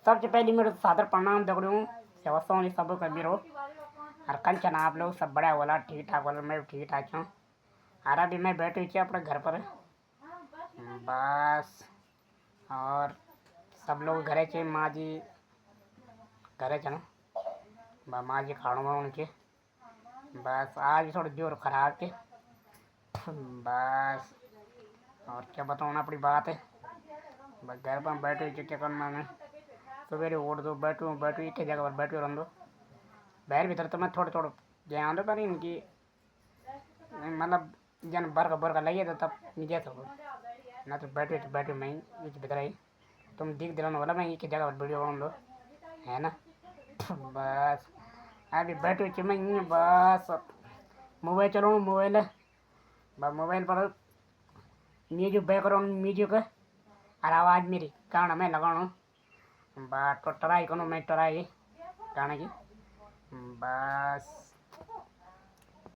सबसे पहले मेरे सादर प्रणाम दगड़ियों सेवा सोनी सब कभी रहो और कंचन आप लोग सब बड़ा वाला ठीक ठाक वाला मैं ठीक ठाक हूँ। और अभी मैं बैठी थी अपने घर पर बस। और सब लोग घरे चे माँ जी घरे चलो माँ जी खाणो वाणो के बस आज थोड़ा जोर खराब के बस। और क्या बताऊँ अपनी बात है बस घर पर बैठे क्या करना मैं सवेरे उठ दो बैठूँ एक जगह पर बैठे रह दो बाहर भीतर तो मैं थोड़ा थोड़ा ज्ञान दो पर इनकी मतलब जन बरका लगे तो तब निजे तो ना तो बैठे मैं भीतर आई तुम दिख दिलाने वाला मैं एक जगह पर वीडियो बना दो है ना बस। अभी बैठे मैं बस मोबाइल चलाऊँ मोबाइल मोबाइल पर म्यूजिक बैकग्राउंड म्यूजिक और आवाज़ मेरी गाना मैं लगाऊँ बस तो ट्राई करूँ मैं ट्राई गाने की बस।